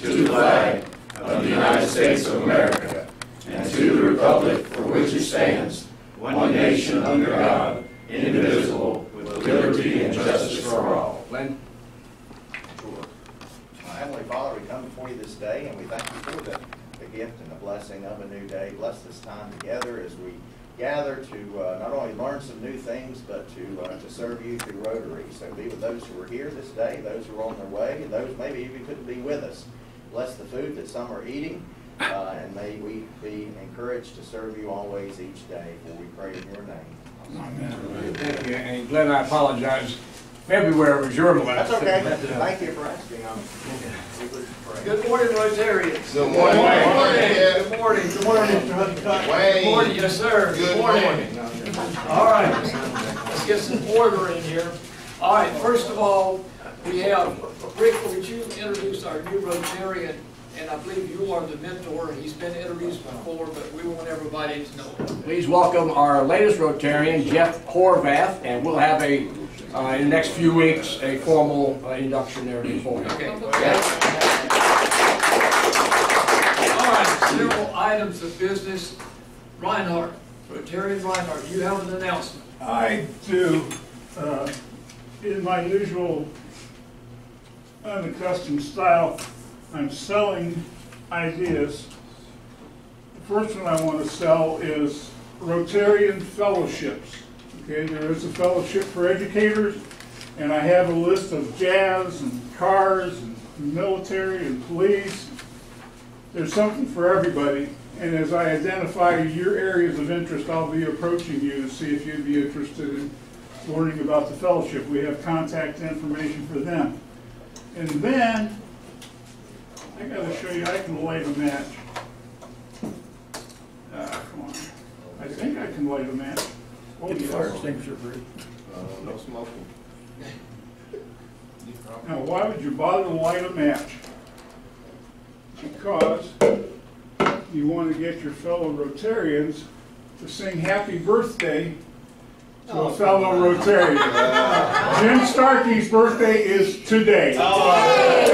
to the flag of the United States of America and to the republic for which it stands, one nation under God, indivisible, with liberty and justice for all. Glenn? Heavenly Father, we come before you this day, and we thank you for the gift and the blessing of a new day. Bless this time together as we gather to not only learn some new things, but to serve you through Rotary. So be with those who are here this day, those who are on their way, and those maybe even couldn't be with us. Bless the food that some are eating, and may we be encouraged to serve you always each day, for we pray in your name. Amen. Thank you. And Glenn, I apologize. February was your last. That's okay. Thank you for asking. Good morning, Rotarians. Good morning. Good morning. Good morning, Mr. Honeycutt. Good morning, yes, sir. Good morning. All right, let's get some order in here. All right, first of all, we have Rick. Would you introduce our new Rotarian? And I believe you are the mentor. He's been introduced before, but we want everybody to know him. Please welcome our latest Rotarian, Jeff Horvath, and we'll have in the next few weeks a formal induction there before. Okay. All right, several items of business. Reinhardt, Rotarian Reinhardt, you have an announcement. I do. In my usual unaccustomed style, I'm selling ideas. The first one I want to sell is Rotarian fellowships. Okay, there is a fellowship for educators, and I have a list of jazz and cars and military and police. There's something for everybody, and as I identify your areas of interest, I'll be approaching you to see if you'd be interested in learning about the fellowship. We have contact information for them. And then I got to show you, I can light a match. Come on. I think I can light a match. Oh, Get the yes. fire extinguisher free. No smoking. Now, why would you bother to light a match? Because you want to get your fellow Rotarians to sing happy birthday to a fellow Rotarian. Jim Starkey's birthday is today. Happy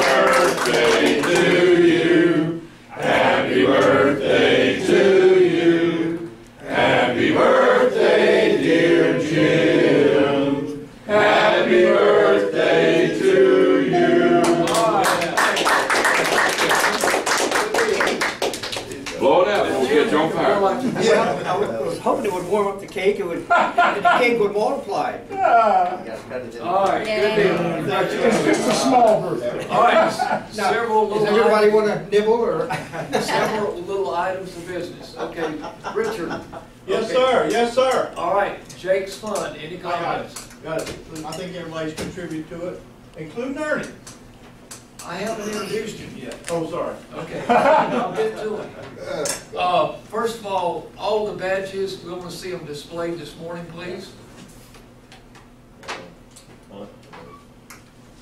birthday to you. Happy birthday to you. Happy birthday, dear Jim. Happy birthday to you. Blow it out, we'll get you on fire. Yeah, I was hoping it would warm up the cake and the cake would multiply. You guys cut it in. All right, good deal. It's a small birthday. All right, several little Does everybody want to nibble or? several little items of business. Okay, Richard. Yes, Okay. sir. Yes, sir. All right, Jake's Fund. Any got it. comments? Got it. I think everybody's contributed to it, including Ernie. I haven't introduced him yet. Oh, sorry. Okay, I'll get to it. First of all the badges, we want to see them displayed this morning, please.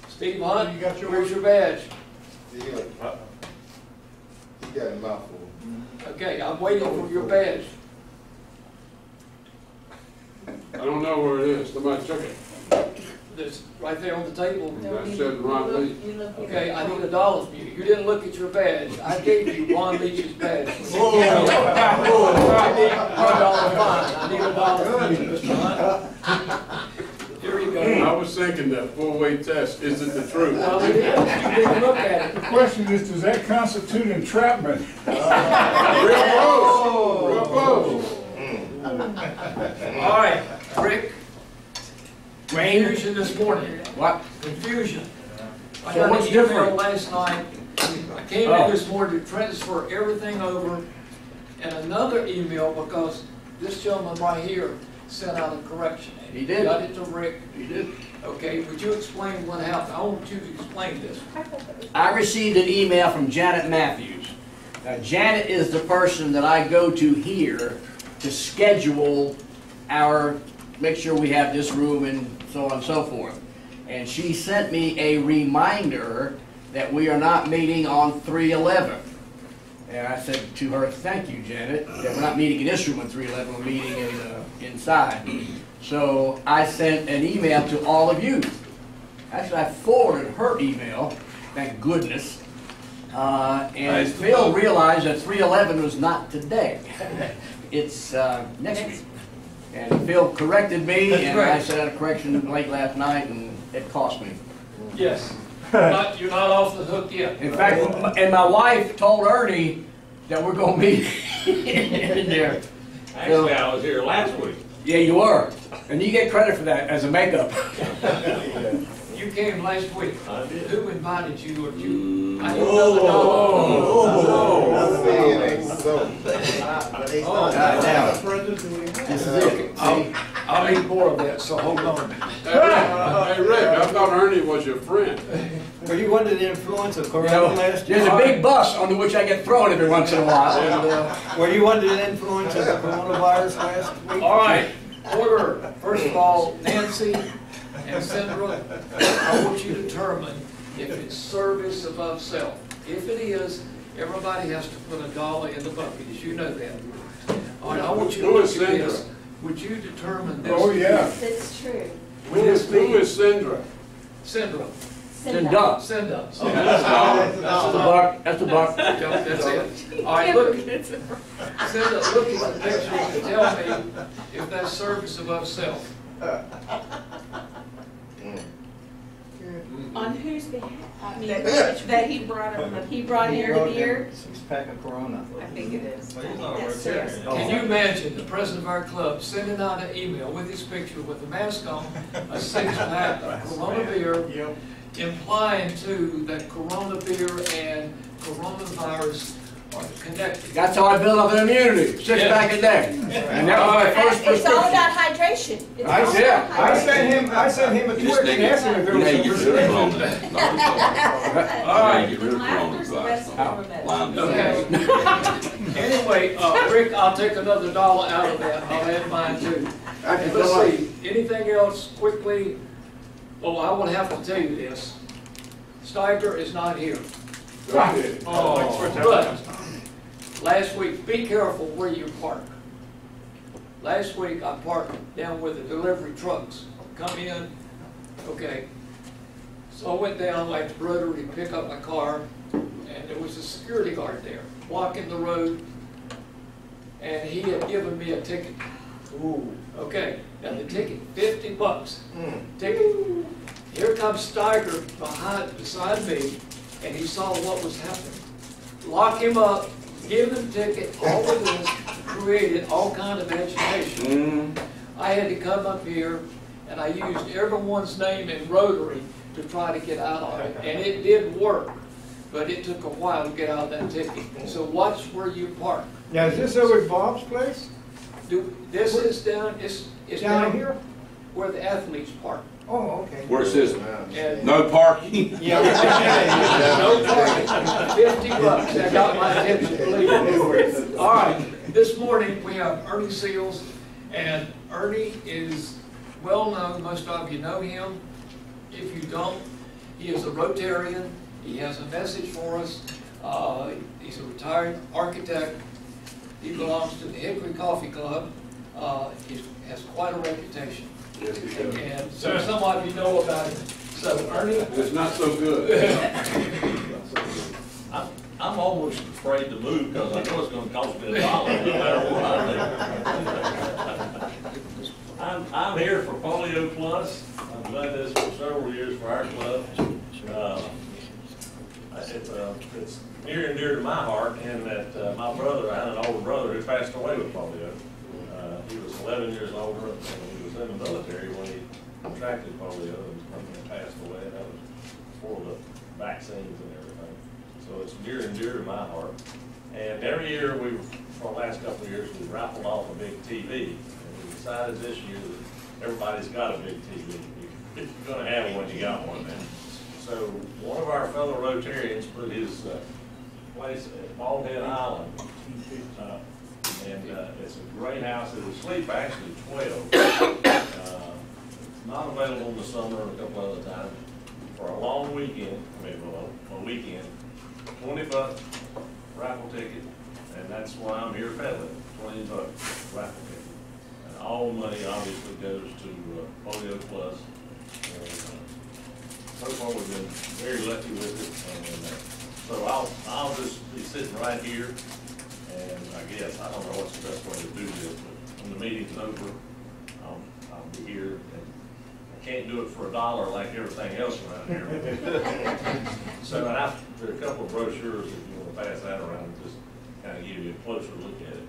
Steve Hunt, You got yours? where's your badge? You got a mouthful. Okay, I'm waiting for your badge. I don't know where it is. Somebody took it. It's right there on the table. That said Ron Lee. Okay, I need $1 from you. You didn't look at your badge. I gave you Ron Leach's badge. I need $1 fine. I need $1 from you, Mr. Hunt. Here you go. I was thinking that full-weight test, is it the truth? Well, it is. You didn't look at it. The question is, does that constitute entrapment? Real close, real close. All right, Rick. Confusion this morning. What? Confusion. I So got what's an email different? last night. I came in this morning to transfer everything over, and another email because this gentleman right here sent out a correction. He did. Got it to Rick. You did. Okay, would you explain what happened? I want you to explain this. I received an email from Janet Matthews. Now, Janet is the person that I go to here to schedule make sure we have this room and so on and so forth. And she sent me a reminder that we are not meeting on 3/11. And I said to her, thank you, Janet, that we're not meeting in this room on 3/11, we're meeting inside. So I sent an email to all of you. Actually, I forwarded her email thank goodness. And Phil realized that 3/11 was not today. It's next week. And Phil corrected me, and I sent out a correction late last night, and it cost me. Yes. You're not off the hook yet. In fact, and my wife told Ernie that we're gonna be in there. Actually, I was here last week. Yeah, you were. And you get credit for that as a makeup. You came last week. I did. Who invited you, or you? I didn't know the dog. That's being a so. But he's Oh, not now. This is it. See? I'll need more of that, so hold on. Hey, Rick, I thought Ernie was your friend. Were you under the influence of You Corona know, last year? there's a big bus on which I get thrown every once in a while. And, Were you under the influence of the coronavirus last week? All right, order. First of all, Nancy and Sandra, I want you to determine if it's service above self. If it is, everybody has to put $1 in the bucket, as you know that. All right, I want you to Who look is at Sandra? this. Would you determine this? Oh, yeah. That's true. Would this Who be is Sandra? Sandra? Then duh. Sandra. That's the buck. That's the buck. That's it. All right, look. Sandra, look at the picture and tell me if that's service above self. On whose behalf? I mean, that he brought here the beer? Six-pack of Corona. I think it is. That's serious. Can you imagine the president of our club sending out an email with his picture with a mask on, a 6-pack of Corona beer, implying too that Corona beer and coronavirus are connected? That's how I build up an immunity. 6-pack a day. And that was my first It's all prescription. about hydration. It's all about Yeah. I sent him a tweet and asked him if there was a prescription. All right. Get rid of Laughter's the best form of medicine. Okay. Anyway, Rick, I'll take another $1 out of that. I'll add mine too. And let's see, anything else quickly? Oh, I would have to tell you this. Steiger is not here. Oh, but last week, be careful where you park. Last week, I parked down where the delivery trucks come in. Okay. So I went down like the rotary to pick up my car, and there was a security guard there, blocking the road, and he had given me a ticket. Ooh. Okay, now the ticket, $50. Ticket. Here comes Steiger beside me, and he saw what was happening. Lock him up, give him a ticket, all of this created all kind of agitation. I had to come up here, and I used everyone's name in Rotary to try to get out of it, and it did work, but it took a while to get out of that ticket. So watch where you park. Now, is this over at Bob's place? This is down, it's Down here? where the athletes park. Oh, okay. Where's this? And No parking? Yeah. no parking, $50, that got my attention, believe me. All right, this morning we have Ernie Seals, and Ernie is well known, most of you know him. If you don't, he is a Rotarian, he has a message for us. He's a retired architect, he belongs to the Hickory Coffee Club, he has quite a reputation. Yes, he does. And so some of you know about him. So Ernie, It's not so good. I'm almost afraid to move because I know it's gonna cost me $1 no matter what I do. I'm here for Polio Plus. I've done this for several years for our club. It's near and dear to my heart in that my brother, I had an older brother who passed away with polio. He was 11 years older and he was in the military when he contracted polio and passed away. That was before the vaccines and everything. So it's near and dear to my heart. And every year for the last couple of years, we raffled off a big TV. And we decided this year that everybody's got a big TV. If you're gonna have one, you got one then. So one of our fellow Rotarians put his place at Bald Head Island. And it's a great house. It will sleep actually 12. It's not available in the summer and a couple other times. For a long weekend, a weekend, $20 raffle ticket, and that's why I'm here peddling, $20 raffle ticket. And all the money obviously goes to Polio Plus. so far we've been very lucky with it, and so I'll just be sitting right here, and I guess, I don't know what's the best way to do this, but when the meeting's over, I'll be here, and I can't do it for $1 like everything else around here. So there are a couple of brochures, if you want to pass that around, just kind of give you a closer look at it,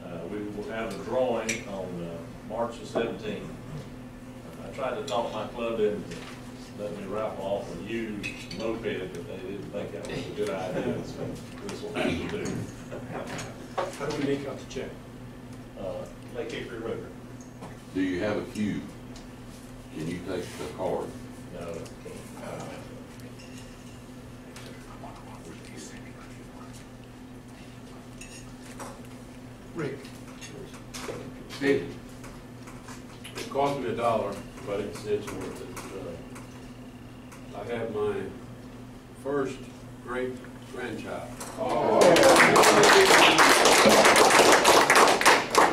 but we will have a drawing on March the 17th. I tried to talk my club into letting me raffle off a used moped, but they didn't think that was a good idea, so this will have to do. How do we make out the check? Lake Hickory River. Do you have a cube? Can you take the card? No, Rick. Steve? It cost me $1, but it's worth it. I have my first great grandchild.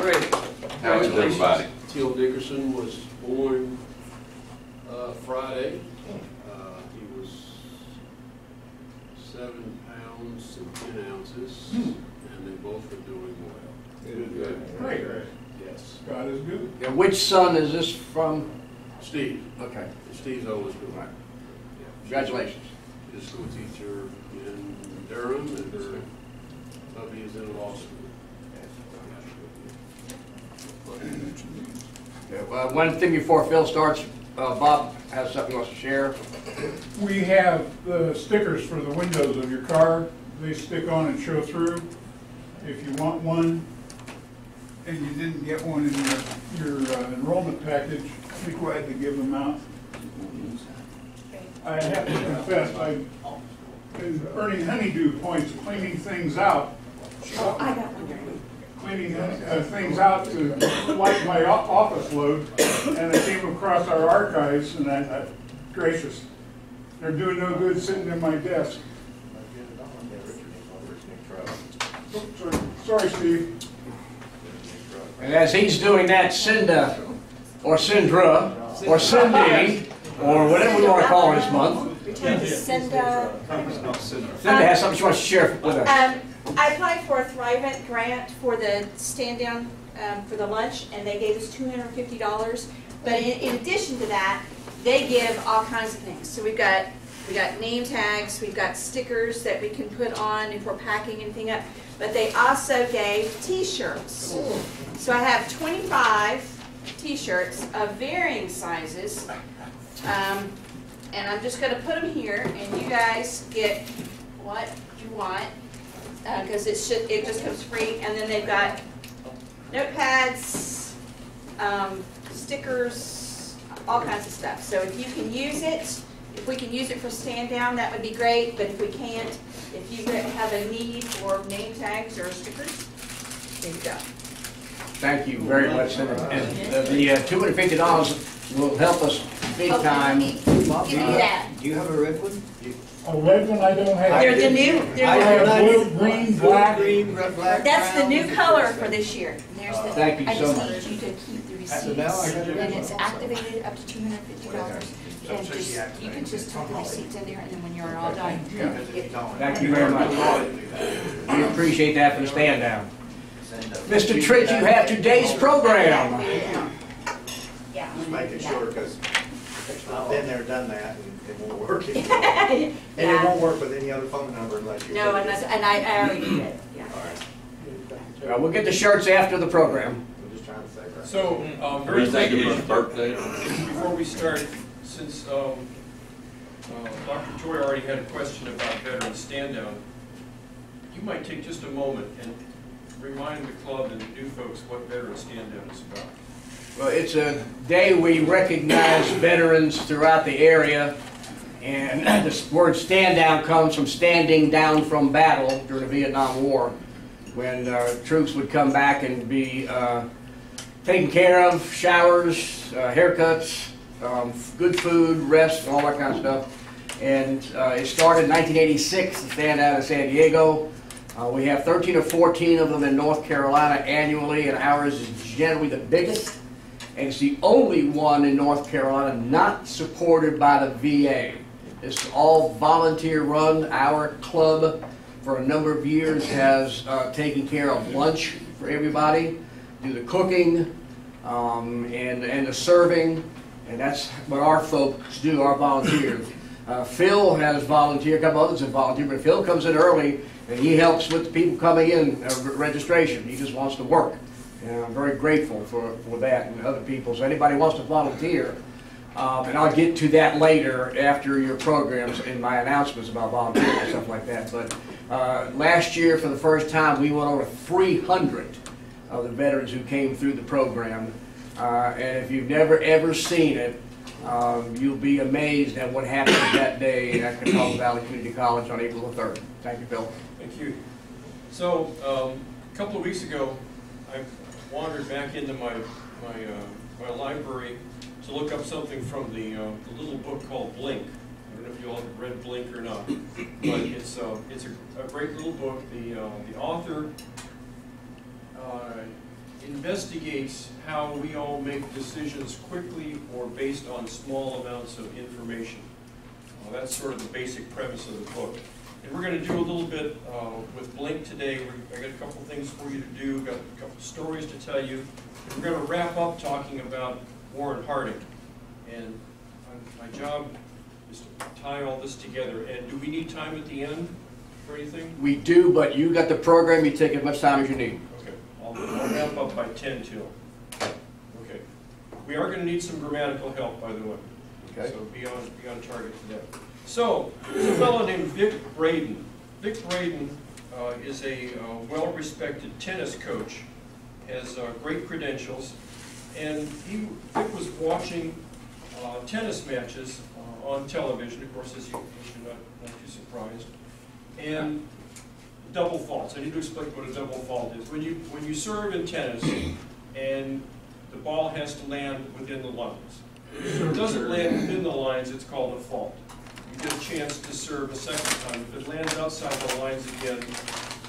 Great. How's everybody? Teal Dickerson was born Friday. He was 7 pounds and 10 ounces, and they both are doing well. Good. Great. Yes. God is good. And which son is this from? Steve. Okay. Steve's oldest one. Right. Yeah. Congratulations. She's a school teacher in Durham, and her hubby is in law school. One thing before Phil starts, Bob has something he wants to share. We have the stickers for the windows of your car. They stick on and show through. If you want one, and you didn't get one in your enrollment package, be glad to give them out. I have to confess, I've been earning honeydew points cleaning things out. I got one. Cleaning things out to lighten my office load, and I came across our archives, and I gracious, they're doing no good sitting in my desk. Sorry, Steve. And as he's doing that, Cinda, or Cindra, or Cindy, or whatever we want to call her this month, Cinda. Cinda has something she wants to share with us. I applied for a Thrivent grant for the stand down for the lunch, and they gave us $250. But in addition to that, they give all kinds of things. So we got name tags, we've got stickers that we can put on if we're packing anything up. But they also gave T-shirts. So I have 25 T-shirts of varying sizes, and I'm just going to put them here, and you guys get what you want. Because it just comes free, and then they've got notepads, stickers, all kinds of stuff. So if you can use it, if we can use it for stand down, that would be great. But if we can't, if you have a need for name tags or stickers, there you go. Thank you very much, Cinda. And the $250 will help us big time. Give me that. Do you have a red one? A red one I don't have. They're the new. I have blue, green, black. Green, red, black, That's the brown. new color for this year. There's the. Thank you so I just much. need you to keep the receipts, So now I got it. and it's activated up to $250. And just you can just put the receipts in there, and then when you're all done, you can get. Thank you very much. We appreciate that for the stand down. Mr. Trigg, you have today's program. Yeah. Just making sure, because I've been there, done that, and it won't work anymore. Yeah. And it won't work with any other phone number unless you. No, and I already did it, yeah. All right. We'll get the shirts after the program. I'm just trying to say that. So, very Think it is your quickly, birthday? before we start, since Dr. Joy already had a question about veteran stand-down, you might take just a moment and remind the club and the new folks what veteran stand-down is about. Well, it's a day we recognize veterans throughout the area, and the word stand down comes from standing down from battle during the Vietnam War, when troops would come back and be taken care of, showers, haircuts, good food, rest, all that kind of stuff. And it started in 1986, the stand down in San Diego. We have 13 or 14 of them in North Carolina annually, and ours is generally the biggest. And it's the only one in North Carolina not supported by the VA. It's all volunteer run. Our club for a number of years has taken care of lunch for everybody, do the cooking and the serving, and that's what our folks do, our volunteers. Phil has volunteered, a couple others have volunteered, but Phil comes in early and he helps with the people coming in registration. He just wants to work. And I'm very grateful for that and other people. So anybody wants to volunteer, and I'll get to that later after your programs and my announcements about volunteering and stuff like that. But last year, for the first time, we went over 300 of the veterans who came through the program. And if you've never ever seen it, you'll be amazed at what happened that day at Catawba Valley Community College on April the 3rd. Thank you, Phil. Thank you. So, a couple of weeks ago, I wandered back into my library to look up something from the little book called Blink. I don't know if you all have read Blink or not, but it's a great little book. The author investigates how we all make decisions quickly or based on small amounts of information. That's sort of the basic premise of the book. And we're going to do a little bit with Blink today. I got a couple things for you to do, got a couple stories to tell you. And we're going to wrap up talking about Warren Harding. And my job is to tie all this together. And do we need time at the end for anything? We do, but you got the program. You take as much time as you need. Okay, I'll wrap up by 10 till. Okay. We are going to need some grammatical help, by the way. Okay. So be on target for that. So, there's a fellow named Vic Braden. Vic Braden is a well-respected tennis coach, has great credentials, and Vic was watching tennis matches on television, of course, as you should not be surprised, and double faults. I need to explain what a double fault is. When you serve in tennis and the ball has to land within the lines. If it doesn't land within the lines, it's called a fault. You get a chance to serve a second time. If it lands outside the lines again,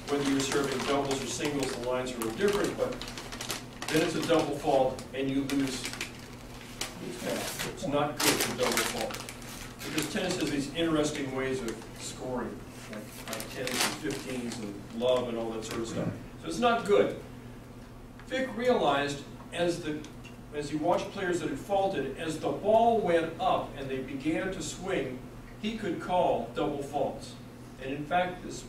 whether you're serving doubles or singles, the lines are a little different, but then it's a double fault and you lose. It's not good for double fault. Because tennis has these interesting ways of scoring, like 10s and 15s and love and all that sort of stuff. So it's not good. Vic realized as he watched players that had faulted, as the ball went up and they began to swing, he could call double faults. And in fact, this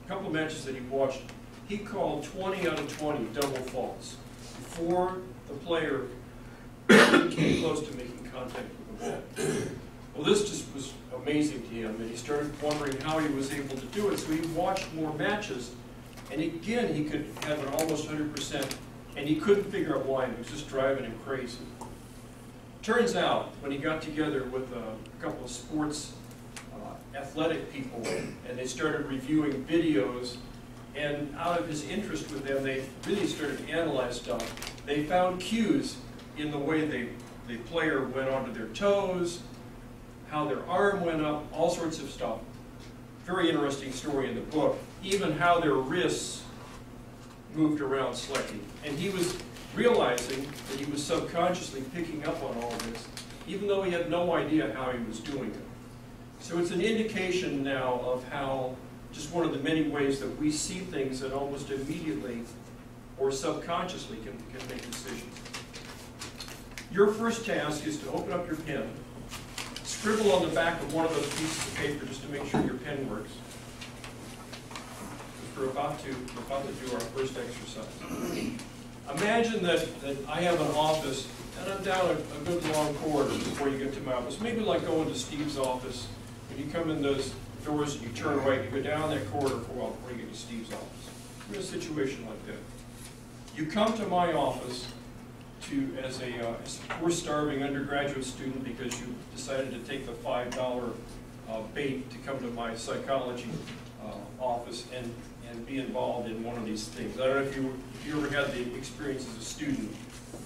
couple of matches that he watched, he called 20 out of 20 double faults before the player came close to making contact with the ball. Well, this just was amazing to him, and he started wondering how he was able to do it. So he watched more matches, and again, he could have an almost 100%, and he couldn't figure out why. It was just driving him crazy. Turns out, when he got together with a couple of sports athletic people, and they started reviewing videos, and out of his interest with them, they really started to analyze stuff. They found cues in the way the player went onto their toes, how their arm went up, all sorts of stuff. Very interesting story in the book. Even how their wrists moved around slightly. And he was realizing that he was subconsciously picking up on all of this, even though he had no idea how he was doing it. So it's an indication now of how, just one of the many ways that we see things that almost immediately or subconsciously can make decisions. Your first task is to open up your pen, scribble on the back of one of those pieces of paper just to make sure your pen works. We're about to do our first exercise. Imagine that I have an office, and I'm down a good long corridor before you get to my office. Maybe like going to Steve's office. When you come in those doors and you turn right, you go down that corridor for a while before you get to Steve's office. We're in a situation like that. You come to my office as a poor, starving undergraduate student because you decided to take the $5 bait to come to my psychology office and be involved in one of these things. I don't know if you ever had the experience as a student,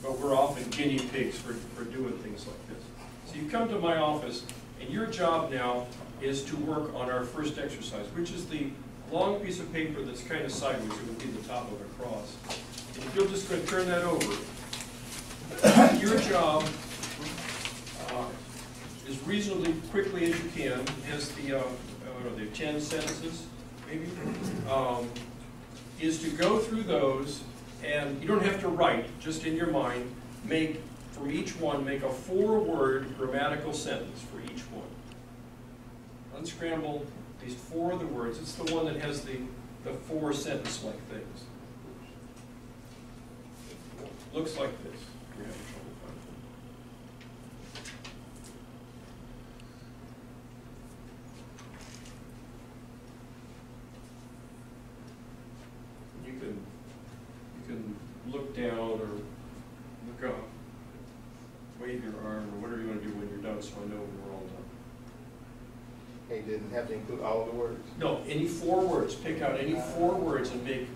but we're often guinea pigs for doing things like this. So you come to my office, and your job now is to work on our first exercise, which is the long piece of paper that's kind of sideways. It would be the top of a cross. And if you'll just go turn that over, Your job, as reasonably quickly as you can, as the, what are they, 10 sentences, maybe? Is to go through those, and you don't have to write, just in your mind, make, from each one, make a 4-word grammatical sentence for each one. Unscramble at least 4 of the words. It's the one that has the 4 sentence-like things. Looks like this. You're having trouble finding it. You can look down or look up, wave your arm, or whatever you want to do when you're done, so I know when we're all done. He didn't have to include all the words? No, any 4 words. Pick out any 4 words and make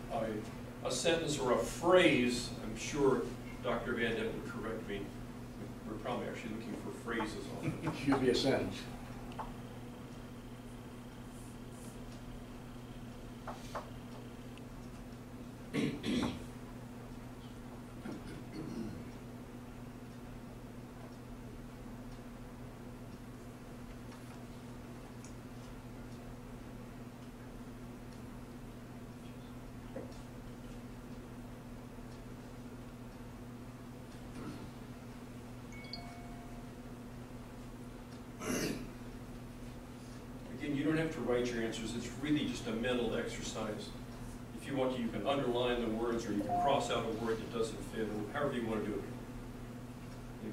a sentence or a phrase. I'm sure Dr. Van Dent would correct me. We're probably actually looking for phrases on it. It should be a sentence. Again, you don't have to write your answers. It's really just a mental exercise. If you want to, you can underline the words, or you can cross out a word that doesn't fit, or however you want to do it.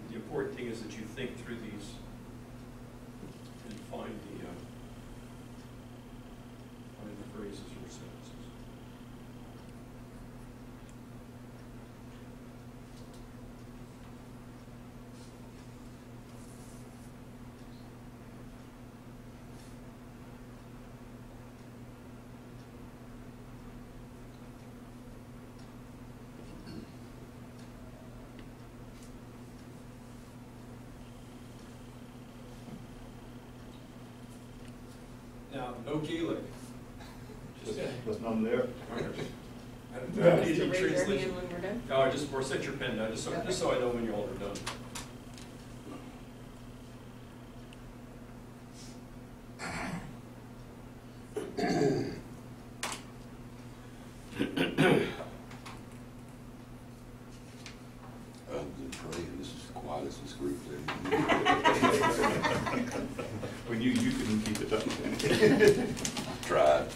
The important thing is that you think through these and find the phrases or sentences. Now, no Gaelic. There's none there. Raise your hand when we're done. No, or set your pen down, just so I know when you all are done. Good praying. This is the quietest group there. When you couldn't keep it up. Tried.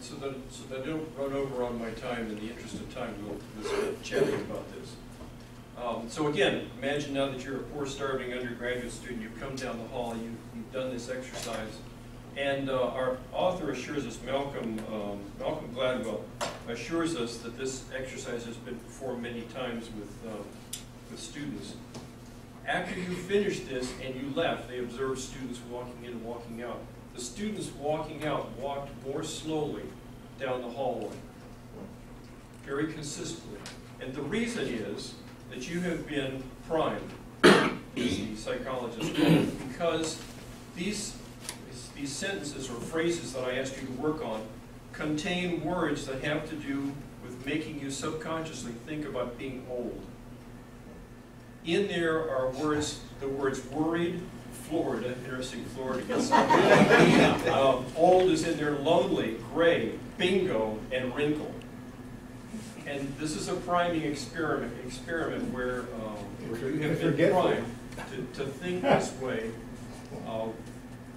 So that I don't run over on my time, in the interest of time, we'll start chatting about this. So again, imagine now that you're a poor, starving undergraduate student, you've come down the hall, you've done this exercise, and our author assures us, Malcolm Gladwell assures us that this exercise has been performed many times with students. After you finished this and you left, they observed students walking in and walking out. The students walking out walked more slowly down the hallway, very consistently. And the reason is that you have been primed, as the psychologist called it, because these sentences or phrases that I asked you to work on contain words that have to do with making you subconsciously think about being old. In there are words, the words worried, Florida, interesting Florida. Old is in there, lonely, gray, bingo, and wrinkle. And this is a priming experiment where you have been Forgetful. primed to think this way,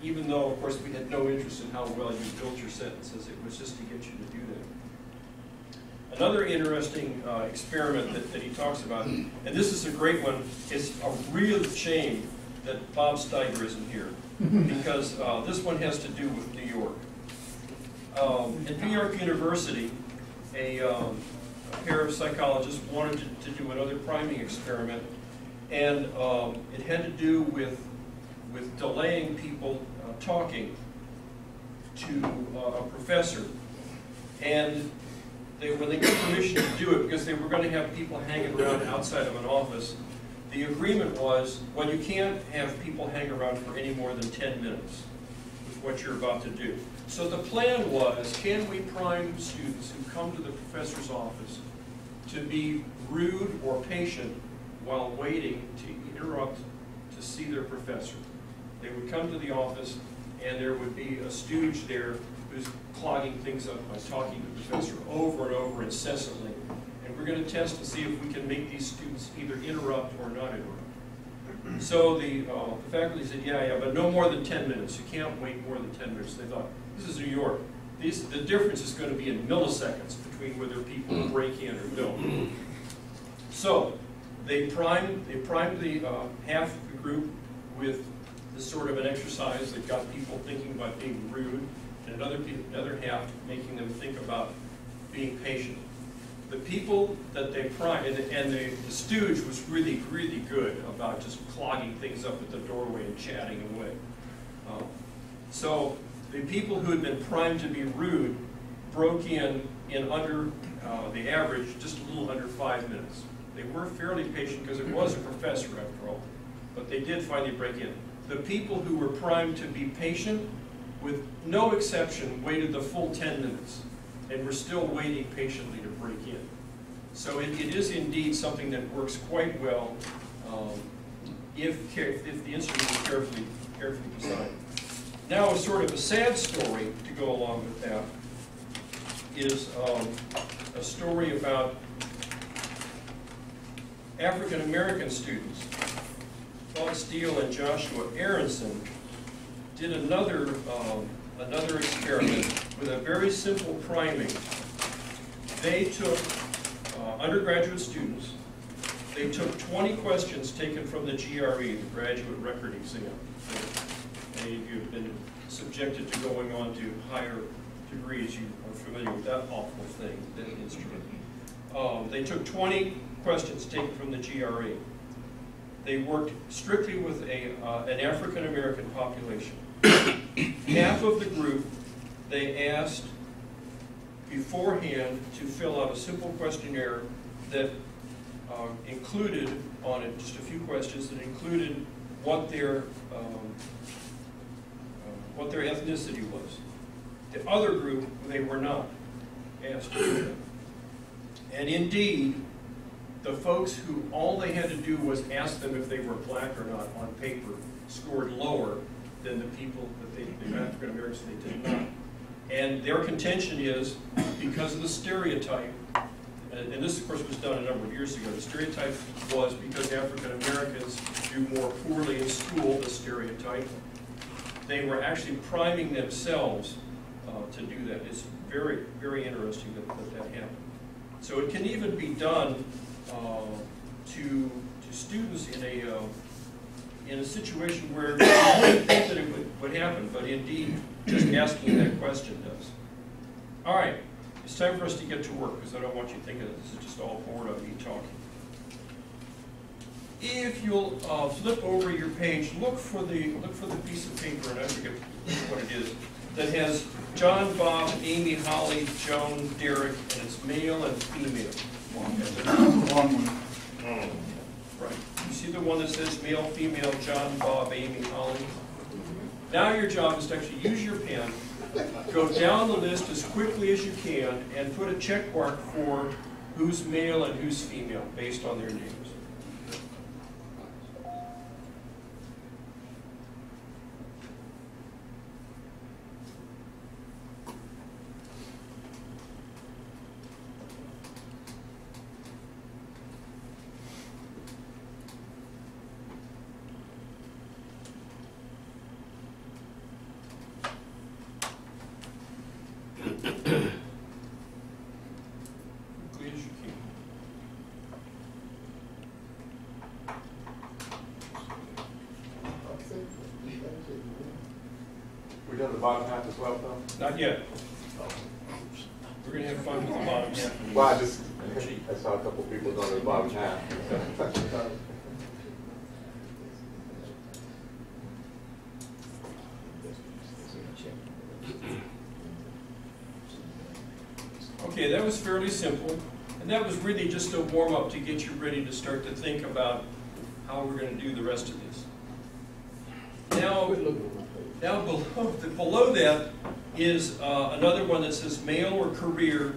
even though, of course, we had no interest in how well you built your sentences. It was just to get you to do that. Another interesting experiment that he talks about, and this is a great one, it's a real shame that Bob Steiger isn't here, because this one has to do with New York. At New York University, a pair of psychologists wanted to do another priming experiment, and it had to do with delaying people talking to a professor. And when they got permission to do it, because they were going to have people hanging around outside of an office, the agreement was, well, you can't have people hang around for any more than 10 minutes with what you're about to do. So the plan was, can we prime students who come to the professor's office to be rude or patient while waiting to interrupt to see their professor? They would come to the office, and there would be a stooge there who's clogging things up by talking to the professor over and over incessantly. And we're going to test to see if we can make these students either interrupt or not interrupt. So the faculty said, yeah, but no more than 10 minutes. You can't wait more than 10 minutes. They thought, this is New York. The difference is going to be in milliseconds between whether people break in or don't. So they primed the half the group with this sort of an exercise that got people thinking about being rude, and another half making them think about being patient. The people that they primed, and the stooge was really, really good about just clogging things up at the doorway and chatting away. So the people who had been primed to be rude broke in under the average, just a little under 5 minutes. They were fairly patient because it was a professor after all, but they did finally break in. The people who were primed to be patient, with no exception, waited the full 10 minutes and were still waiting patiently to break in. So it is indeed something that works quite well if the instrument is carefully designed. Now, a sort of a sad story to go along with that is a story about African American students. Claude Steele and Joshua Aronson did another experiment with a very simple priming. They took undergraduate students. They took 20 questions taken from the GRE, the Graduate Record Exam. Many of you have been subjected to going on to higher degrees. You are familiar with that awful thing, that instrument. They took 20 questions taken from the GRE. They worked strictly with an African American population. Half of the group they asked beforehand to fill out a simple questionnaire that included on it just a few questions that included what their ethnicity was. The other group, they were not asked to do that. And indeed, the folks who all they had to do was ask them if they were black or not on paper scored lower than the people that the African Americans they did not. And their contention is, because of the stereotype, and this of course was done a number of years ago, the stereotype was because African Americans do more poorly in school, the stereotype, they were actually priming themselves to do that. It's very, very interesting that happened. So it can even be done to students in a situation where you wouldn't think that it would happen, but indeed, just asking that question does. All right, it's time for us to get to work, because I don't want you thinking that this is just all bored of me talking. If you'll flip over your page, look for the piece of paper, and I forget what it is, that has John, Bob, Amy, Holly, Joan, Derek, and it's male and female. Long one. Right. You see the one that says male, female, John, Bob, Amy, Holly? Now your job is to actually use your pen, go down the list as quickly as you can, and put a check mark for who's male and who's female based on their names. We done the bottom half as well, though? Not yet. We're gonna have fun with the bottom half. Well, I saw a couple people going to the bottom half. Okay, that was fairly simple, and that was really just a warm-up to get you ready to start to think about how we're going to do the rest of this. Now below that is another one that says male or career,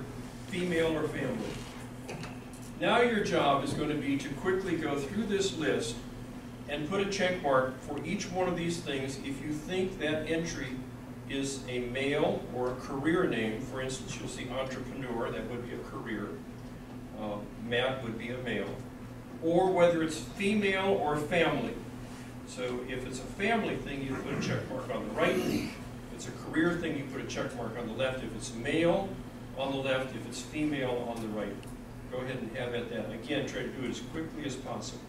female or family. Now your job is going to be to quickly go through this list and put a check mark for each one of these things if you think that entry is a male or a career name. For instance, you'll see entrepreneur, that would be a career. Matt would be a male. Or whether it's female or family. So if it's a family thing, you put a check mark on the right. If it's a career thing, you put a check mark on the left. If it's male, on the left. If it's female, on the right. Go ahead and have at that. Again, try to do it as quickly as possible.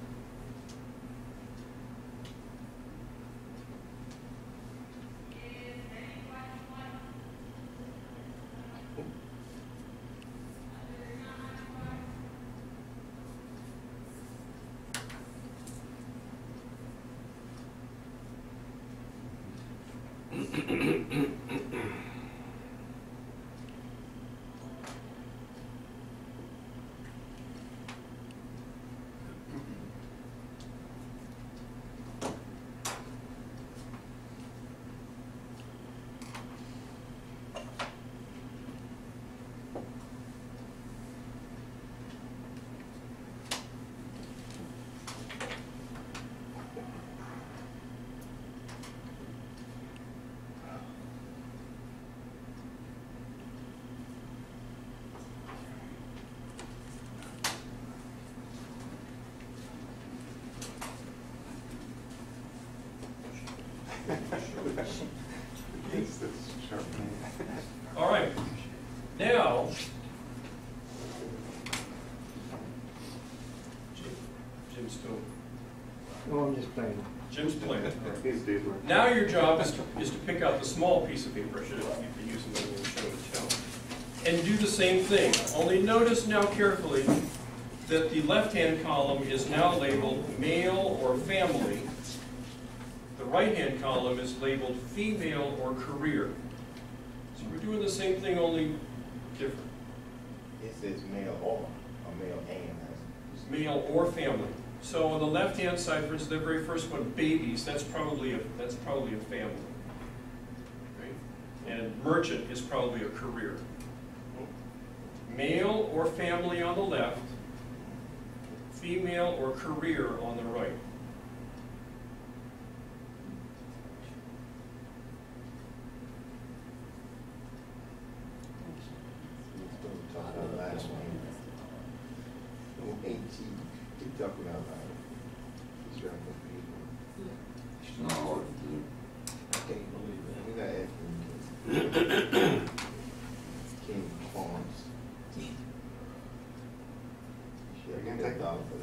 All right. Now, Jim's still. No, I'm just playing. Jim's playing. He's deeper. Now your job is to pick out the small piece of paper. I should have been using that in show and tell. And do the same thing. Only notice now carefully that the left-hand column is now labeled male or family. The right-hand column is labeled female or career. So we're doing the same thing, only different. It says male or male and. Male or family. So on the left-hand side, for instance, the very first one, babies, that's probably a family. Right? And merchant is probably a career. Male or family on the left, female or career on the right. Keep talking out loud. He's trying to confuse me. No, I can't believe that. We're not asking King Farms. Sure, I can take $1 for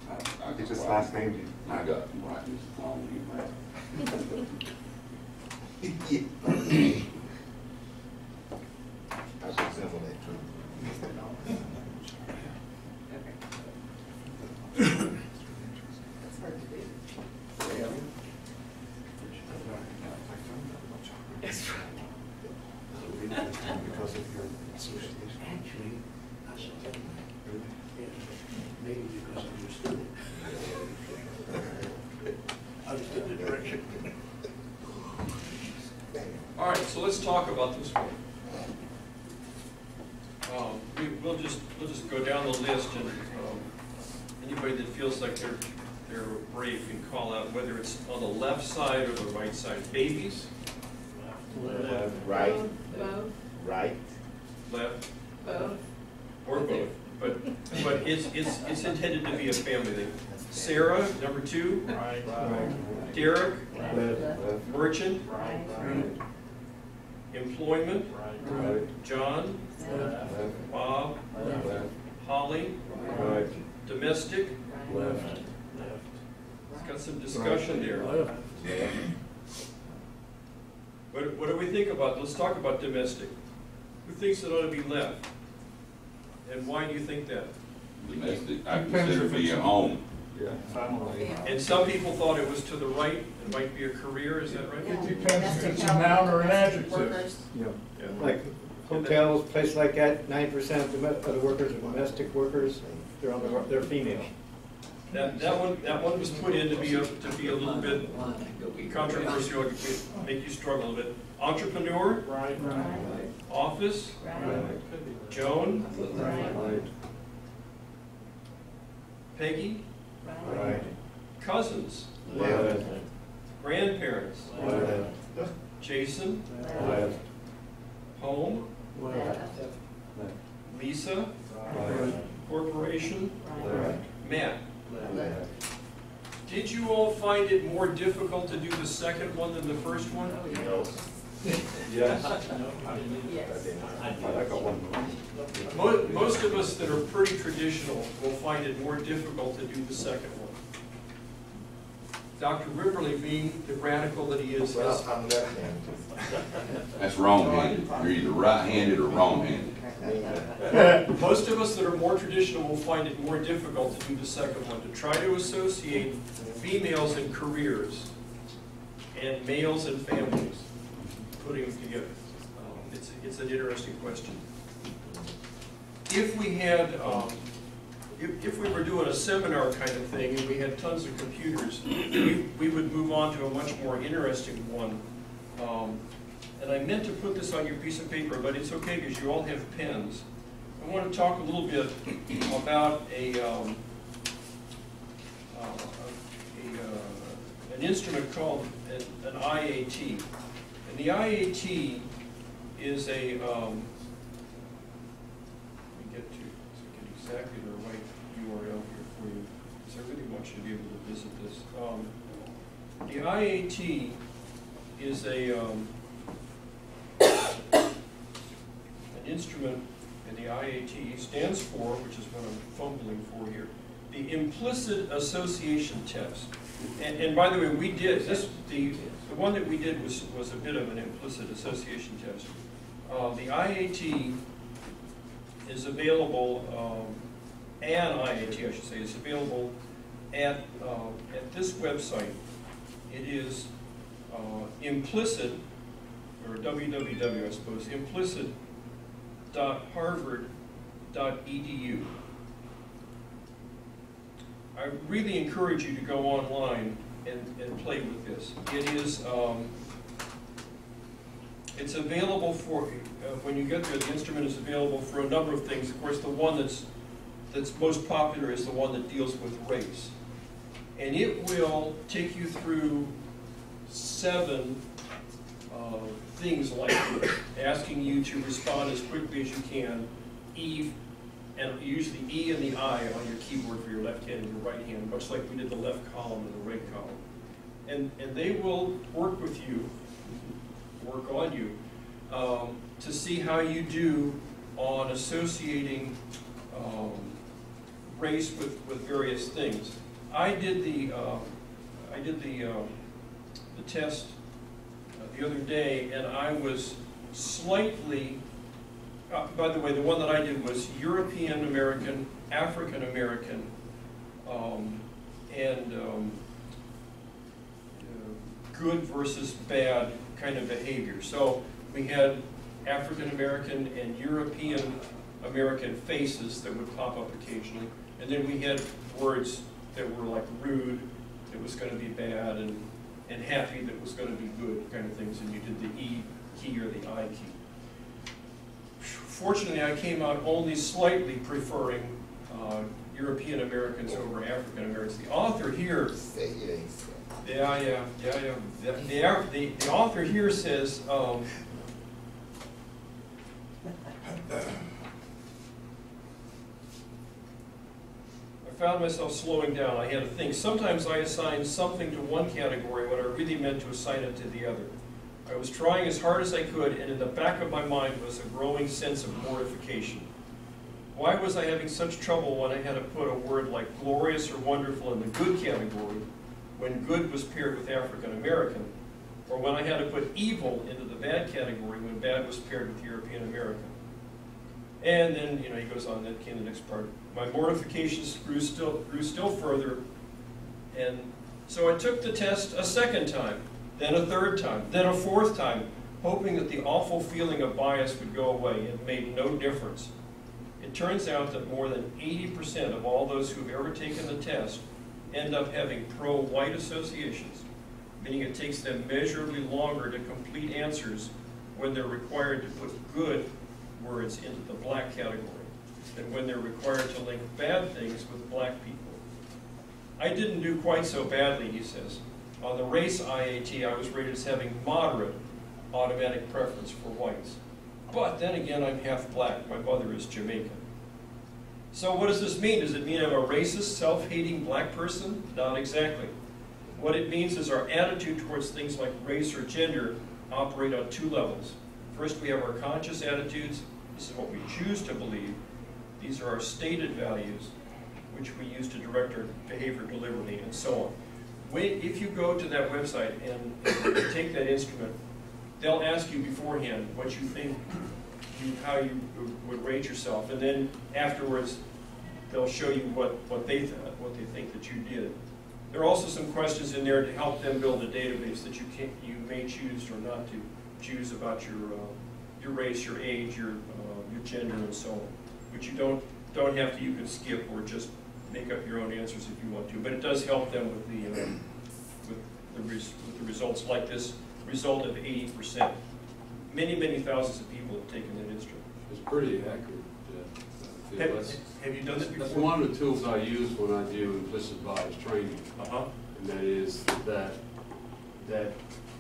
that. It's just last name. I got right on you, man. I should sample that too. Because of your association. Actually, I saw that. Maybe because I understood it. I understood the direction. All right, so let's talk about this one. We'll just go down the list, and anybody that feels like they're brave can call out whether it's on the left side or the right side. Babies, Right, Both, right. left, both. or both. But it's intended to be a family thing. Sarah, number 2. Right. Derek, Left. merchant, Right. employment, Right. John, Left. Bob, Left. Holly, Right. domestic. Left. It's got some discussion there. What do we think about, let's talk about domestic. Who thinks it ought to be left? And why do you think that? Domestic, I consider to be a home. Yeah, family. And some people thought it was to the right, it might be a career, is that right? It depends if it's a noun or an adjective. Yeah. Like hotels, places like that, 9% of the workers are domestic workers, they're female. That one was put in to be a little bit controversial, it could make you struggle a bit. Entrepreneur? Right. Office? Joan? Peggy? Right. Cousins? Left. Grandparents? Left. Jason? Left. Home? Left. Lisa? Right. Corporation? Left. Matt? Left. Did you all find it more difficult to do the second one than the first one? Yes. I got one. Most of us that are pretty traditional will find it more difficult to do the second one. Dr. Ripperly, being the radical that he is, Well, I'm left-handed. That's wrong-handed. You're either right-handed or wrong-handed. most of us that are more traditional will find it more difficult to do the second one, to try to associate females and careers and males and families, putting them together. It's an interesting question. If we had, if we were doing a seminar kind of thing and we had tons of computers, we would move on to a much more interesting one. And I meant to put this on your piece of paper, but it's okay because you all have pens. I want to talk a little bit about an instrument called an IAT. And the IAT is a, let me get exactly the right URL here for you, because I really want you to be able to visit this. The IAT is an instrument, and the IAT stands for, which is what I'm fumbling for here, the implicit association test. And by the way, we did this. The one that we did was a bit of an implicit association test. The IAT is available. An IAT, I should say, is available at this website. It is implicit, or www, I suppose, implicit.harvard.edu. I really encourage you to go online and play with this. It is, it's available for, when you get there, the instrument is available for a number of things. Of course, the one that's most popular is the one that deals with race. And it will take you through 7 things like this, asking you to respond as quickly as you can, and usually E and the I on your keyboard for your left hand and your right hand, much like we did the left column and the right column. And they will work with you, work on you, to see how you do on associating race with various things. I did the test the other day, and I was slightly. By the way, the one that I did was European American, African American, and good versus bad kind of behavior. So we had African American and European American faces that would pop up occasionally, and then we had words that were like rude, that was going to be bad, and happy, that was going to be good, kind of things, and you did the E key or the I key. Fortunately, I came out only slightly preferring European Americans over African Americans. The author here, the author here says, I found myself slowing down. I had to think. Sometimes I assign something to one category when I really meant to assign it to the other. I was trying as hard as I could, and in the back of my mind was a growing sense of mortification. Why was I having such trouble when I had to put a word like glorious or wonderful in the good category, when good was paired with African American, or when I had to put evil into the bad category when bad was paired with European American. And then, you know, he goes on, that came the next part. My mortifications grew still further, and so I took the test a second time, then a third time, then a fourth time, hoping that the awful feeling of bias would go away. It made no difference. It turns out that more than 80% of all those who've ever taken the test end up having pro-white associations, meaning it takes them measurably longer to complete answers when they're required to put good words into the black category than when they're required to link bad things with black people. I didn't do quite so badly, he says. On the race IAT, I was rated as having moderate automatic preference for whites. But then again, I'm half black. My mother is Jamaican. So what does this mean? Does it mean I'm a racist, self-hating black person? Not exactly. What it means is our attitude towards things like race or gender operate on two levels. First, we have our conscious attitudes. This is what we choose to believe. These are our stated values, which we use to direct our behavior deliberately, and so on. If you go to that website and take that instrument, they'll ask you beforehand what you think, how you would rate yourself, and then afterwards they'll show you what they think that you did. There are also some questions in there to help them build a database that you may choose or not to choose about your race, your age, your gender, and so on, which you don't have to. You can skip or just make up your own answers if you want to. But it does help them with the results, like this result of 80%. Many thousands of people have taken that instrument. It's pretty accurate. Have you done this before? That's one of the tools I use when I do implicit bias training. And that is that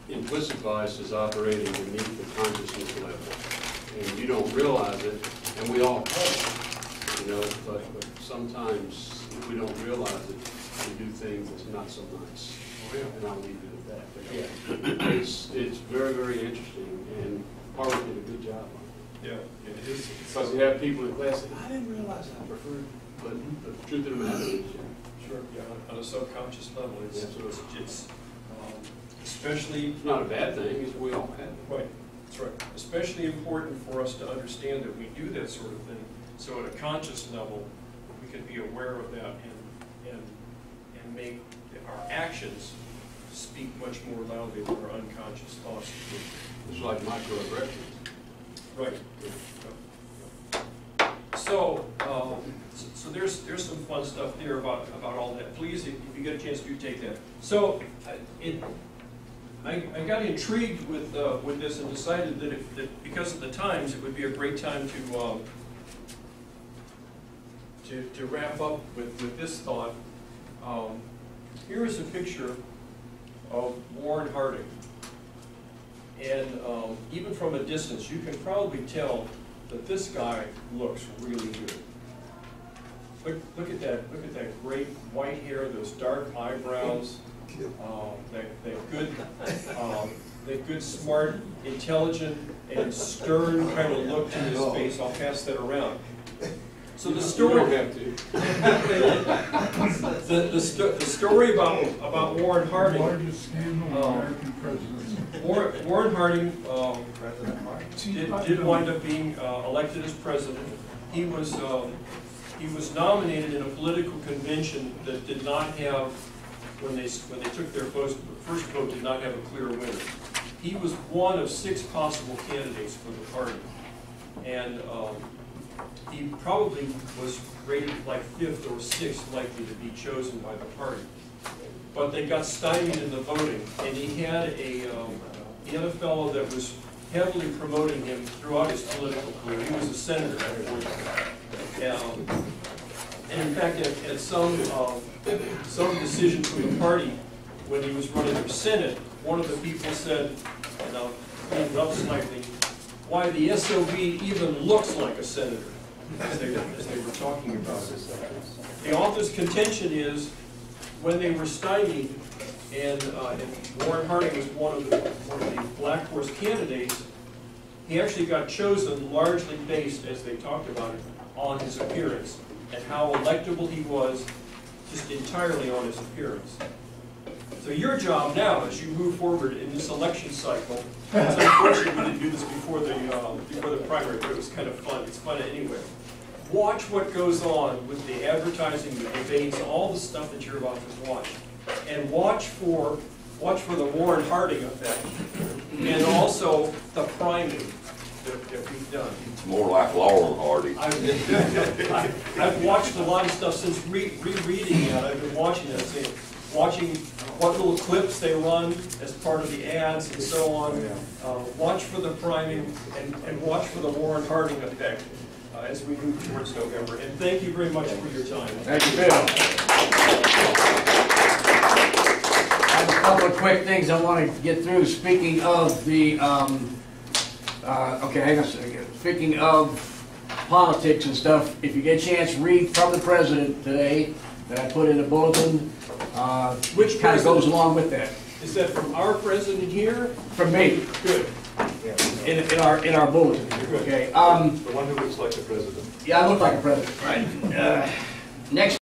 implicit bias is operating beneath the consciousness level. And you don't realize it, and we all have it, you know, but sometimes if we don't realize it, we do things that's not so nice. And I'll leave it at that. But yeah, it's very interesting, and Harvard did a good job on it. Yeah, it is. Because you have people in class saying, I didn't realize I preferred, but the truth of the matter is, sure, yeah, on a subconscious level, it's especially... It's not a bad thing, it's we all have it. Right, that's right. Especially important for us to understand that we do that sort of thing, so at a conscious level, we can be aware of that and make our actions speak much more loudly than our unconscious thoughts. It's like microaggressions. Right. So, so there's some fun stuff there about all that. Please, if you get a chance, do take that. So, I got intrigued with this and decided that because of the times, it would be a great time to wrap up with this thought. Here is a picture of Warren Harding. And even from a distance, you can probably tell that this guy looks really good. Look at that great white hair, those dark eyebrows, that good, smart, intelligent, and stern kind of look to his face. I'll pass that around. So the story, the story about Warren Harding. Largest scandal in American presidency. Warren Harding did wind up being elected as president. He was nominated in a political convention that did not have, when they took their first vote, did not have a clear winner. He was one of 6 possible candidates for the party, and he probably was rated like 5th or 6th likely to be chosen by the party. But they got stymied in the voting, and he had a fellow that was heavily promoting him throughout his political career. He was a senator and in fact, at some decision from the party, when he was running for Senate, one of the people said, and I'll clean it up slightly, why the SOB even looks like a senator, as they were talking about it. The author's contention is, when they were stymied, and Warren Harding was one of the Black Horse candidates, he actually got chosen largely based, as they talked about it, on his appearance, and how electable he was just entirely on his appearance. So your job now, as you move forward in this election cycle, it's unfortunate we didn't do this before the primary, but it was kind of fun. It's fun anyway. Watch what goes on with the advertising, the debates, all the stuff that you're about to watch, and watch for the Warren Harding effect, and also the priming that we've done. It's more like Laurel Hardy. I've watched a lot of stuff since rereading it. I've been watching it, watching what little clips they run as part of the ads and so on. Watch for the priming and watch for the Warren Harding effect as we move towards November. And thank you very much for your time. Thank you, Bill. I have a couple of quick things I want to get through. Speaking of the, okay, hang on a second. Speaking of politics and stuff, if you get a chance, read from the president today that I put in a bulletin, which kind of goes along with that. Is that from our president here? From me. Good. In our bulletin. Okay. The one who looks like the president. Yeah, I look like a president. Right. Next.